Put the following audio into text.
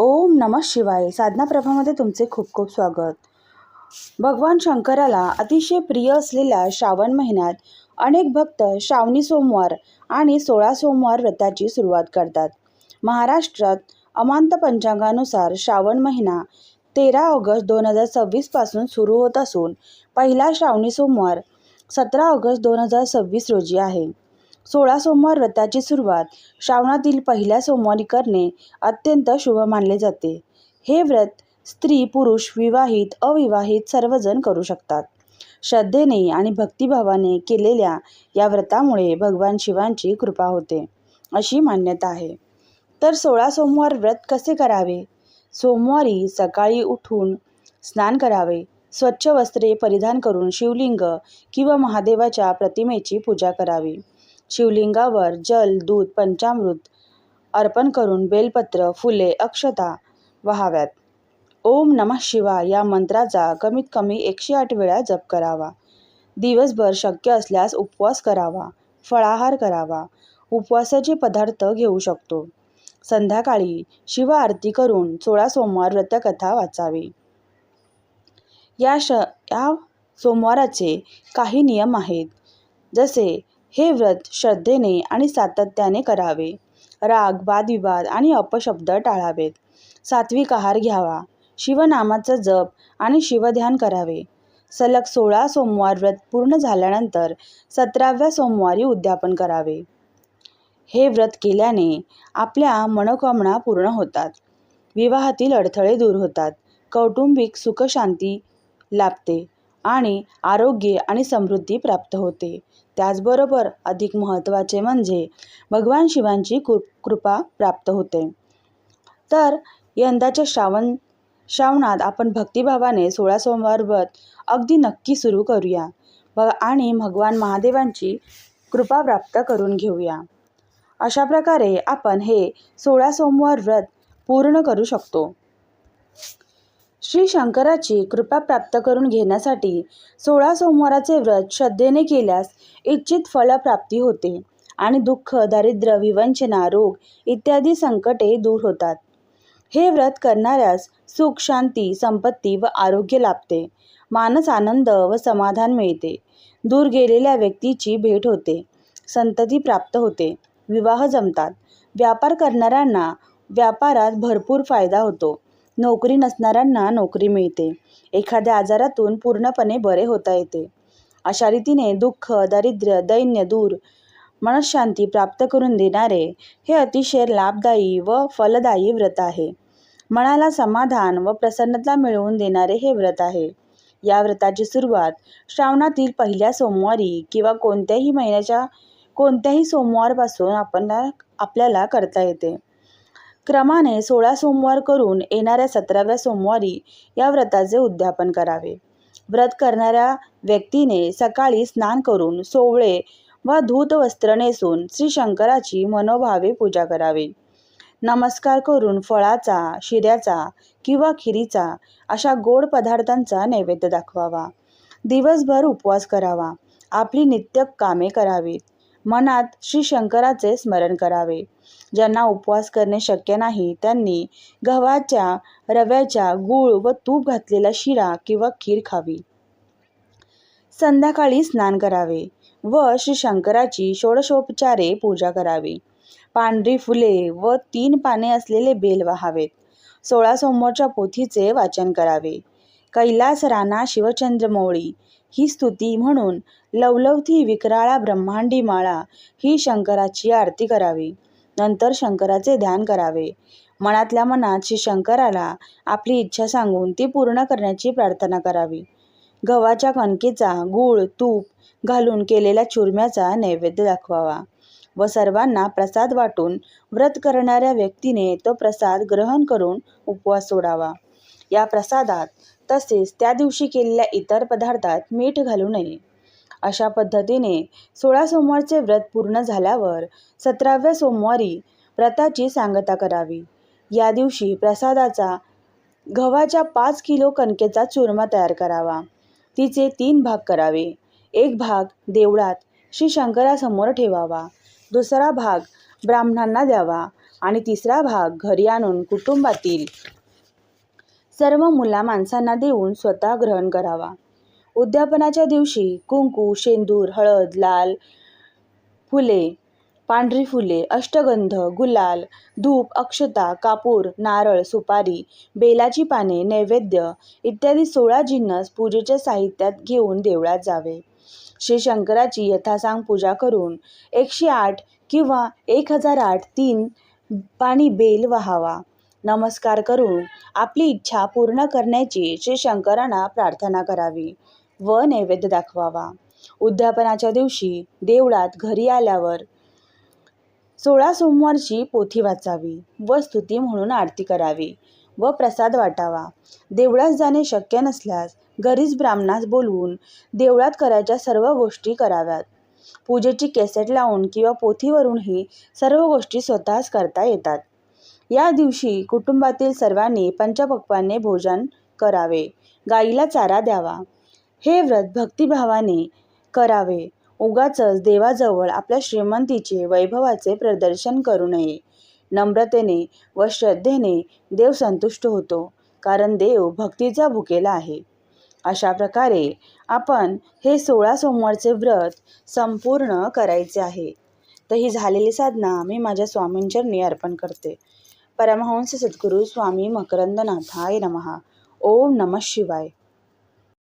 ओम नमः शिवाय. साधना प्रभामध्ये तुमचे खूप खूप स्वागत. भगवान शंकराला अतिशय प्रिय असलेल्या श्रावण महिन्यात अनेक भक्त श्रावणी सोमवार आणि 16 सोमवार व्रताची सुरुवात करतात. महाराष्ट्रात अमांत पंचांगानुसार श्रावण महिना 13 ऑगस्ट 2026 पासून सुरू होत असून पहिला श्रावणी सोमवार 17 ऑगस्ट 2026 रोजी आहे. 16 सोमवार व्रताची सुरुवात श्रावणातील पहिल्या सोमवारी करणे अत्यंत शुभ मानले जाते. हे व्रत स्त्री, पुरुष, विवाहित, अविवाहित सर्वजण करू शकतात. श्रद्धेने आणि भक्तिभावाने केलेल्या या व्रतामुळे भगवान शिवांची कृपा होते, अशी मान्यता आहे. तर 16 सोमवार व्रत कसे करावे? सोमवारी सकाळी उठून स्नान करावे. स्वच्छ वस्त्रे परिधान करून शिवलिंग किंवा महादेवाच्या प्रतिमेची पूजा करावी. शिवलिंगावर जल, दूध, पंचामृत अर्पण करून बेलपत्र, फुले, अक्षता वाहाव्यात. ओम नमः शिवाय या मंत्राचा कमीत कमी 108 वेळा जप करावा. दिवसभर शक्य असल्यास उपवास करावा. फळाहार करावा. उपवासाचे पदार्थ घेऊ शकतो. संध्याकाळी शिव आरती करून 16 सोमवार व्रतकथा वाचावी. या सोमवाराचे काही नियम आहेत, जसे हे व्रत श्रद्धेने आणि सातत्याने करावे. राग, वादविवाद आणि अपशब्द टाळावेत. सात्विक आहार घ्यावा. शिवनामाचा जप आणि शिवध्यान करावे. सलग 16 सोमवार व्रत पूर्ण झाल्यानंतर 17व्या सोमवारी उद्यापन करावे. हे व्रत केल्याने आपल्या मनोकामना पूर्ण होतात. विवाहातील अडथळे दूर होतात. कौटुंबिक सुखशांती लाभते आणि आरोग्य आणि समृद्धी प्राप्त होते. त्याचबरोबर अधिक महत्त्वाचे म्हणजे भगवान शिवांची कृपा प्राप्त होते. तर यंदाच्या श्रावणात आपण भक्तिभावाने 16 सोमवार व्रत अगदी नक्की सुरू करूया आणि भगवान महादेवांची कृपा प्राप्त करून घेऊया. अशा प्रकारे आपण हे 16 सोमवार व्रत पूर्ण करू शकतो. श्री शंकराची कृपा प्राप्त करून घेण्यासाठी 16 सोमवाराचे व्रत श्रद्धेने केल्यास इच्छित फलप्राप्ती होते आणि दुःख, दारिद्र्य, विवंचना, रोग इत्यादी संकटे दूर होतात. हे व्रत करणाऱ्यास सुख, शांती, संपत्ती व आरोग्य लाभते. मानस आनंद व समाधान मिळते. दूर गेलेल्या व्यक्तीची भेट होते. संतती प्राप्त होते. विवाह जमतात. व्यापार करणाऱ्यांना व्यापारात भरपूर फायदा होतो. नोकरी नसणाऱ्यांना नोकरी मिळते. एखाद्या आजारातून पूर्णपणे बरे होता येते. अशा रीतीने दुःख, दारिद्र्य, दैन्य दूर, मनःशांती प्राप्त करून देणारे हे अतिशय लाभदायी व फलदायी व्रत आहे. मनाला समाधान व प्रसन्नता मिळवून देणारे हे व्रत आहे. या व्रताची सुरुवात श्रावणातील पहिल्या सोमवारी किंवा कोणत्याही महिन्याच्या कोणत्याही सोमवारपासून आपल्याला करता येते. क्रमाने 16 सोमवार करून येणाऱ्या 17व्या सोमवारी या व्रताचे उद्यापन करावे. व्रत करणाऱ्या व्यक्तीने सकाळी स्नान करून सोवळे व धूत वस्त्र नेसून श्री शंकराची मनोभावे पूजा करावी. नमस्कार करून फळाचा, शिऱ्याचा किंवा खिरीचा अशा गोड पदार्थांचा नैवेद्य दाखवावा. दिवसभर उपवास करावा. आपली नित्य कामे करावीत. मनात श्री शंकराचे स्मरण करावे. ज्यांना उपवास करणे शक्य नाही त्यांनी गव्हाच्या, रव्याच्या, गूळ व तूप घातलेला शिरा किंवा खीर खावी. संध्याकाळी स्नान करावे व श्री शंकराची षोडशोपचारे पूजा करावी. पांढरी फुले व 3 पाने असलेले बेल वाहावेत. 16 सोमवारच्या पोथीचे वाचन करावे. कैलास राना शिवचंद्रमौळी ही स्तुती म्हणून लवलवती विक्राळा ब्रह्मांडी माळा ही शंकराची आरती करावी. नंतर शंकराचे ध्यान करावे. मनातल्या मनात श्री शंकराला आपली इच्छा सांगून ती पूर्ण करण्याची प्रार्थना करावी. गव्हाच्या कणकेचा, गूळ, तूप घालून केलेल्या चुरम्याचा नैवेद्य दाखवावा व सर्वांना प्रसाद वाटून व्रत करणाऱ्या व्यक्तीने तो प्रसाद ग्रहण करून उपवास सोडावा. या प्रसादात तसेच त्या दिवशी केलेल्या इतर पदार्थात मीठ घालू नये. अशा पद्धतीने 16 सोमवारचे व्रत पूर्ण झाल्यावर 17व्या सोमवारी व्रताची सांगता करावी. या दिवशी प्रसादाचा गव्हाच्या 5 किलो कणकेचा चूरमा तयार करावा. तिचे 3 भाग करावे. एक भाग देवळात श्री शंकरासमोर ठेवावा. दुसरा भाग ब्राह्मणांना द्यावा आणि तिसरा भाग घरी आणून कुटुंबातील सर्व मुला माणसांना देऊन स्वतः ग्रहण करावा. उद्यापनाच्या दिवशी कुंकू, शेंदूर, हळद, लाल फुले, पांढरी फुले, अष्टगंध, गुलाल, धूप, अक्षता, कापूर, नारळ, सुपारी, बेलाची पाने, नैवेद्य इत्यादी 16 जिन्नस पूजेच्या साहित्यात घेऊन देवळात जावे. श्री शंकराची यथासांग पूजा करून 108 किंवा 1008 3 पाणी बेल वाहावा. नमस्कार करून आपली इच्छा पूर्ण करण्याची श्री शंकरांना प्रार्थना करावी व नैवेद्य दाखवावा. उद्यापनाच्या दिवशी देवळात घरी आल्यावर 16 सोमवारची पोथी वाचावी व स्तुती म्हणून आरती करावी व प्रसाद वाटावा. देवळात जाणे शक्य नसल्यास घरीच ब्राह्मणास बोलवून देवळात करायच्या सर्व गोष्टी कराव्यात. पूजेची कॅसेट लावून किंवा पोथीवरूनही सर्व गोष्टी स्वतःच करता येतात. या दिवशी कुटुंबातील सर्वांनी पंचपक्वान्ने भोजन करावे. गाईला चारा द्यावा. हे व्रत भक्तिभावाने करावे. उगाचच देवाजवळ आपल्या श्रीमंतीचे वैभवाचे प्रदर्शन करू नये. नम्रतेने व श्रद्धेने देव संतुष्ट होतो, कारण देव भक्तीचा भुकेला आहे. अशा प्रकारे आपण हे 16 सोमवारचे व्रत संपूर्ण करायचे आहे. तर ही झालेली साधना मी माझ्या स्वामींचरणी अर्पण करते. परमहंस सद्गुरू स्वामी मकरंदनाथाय नमः. ओम नमः शिवाय.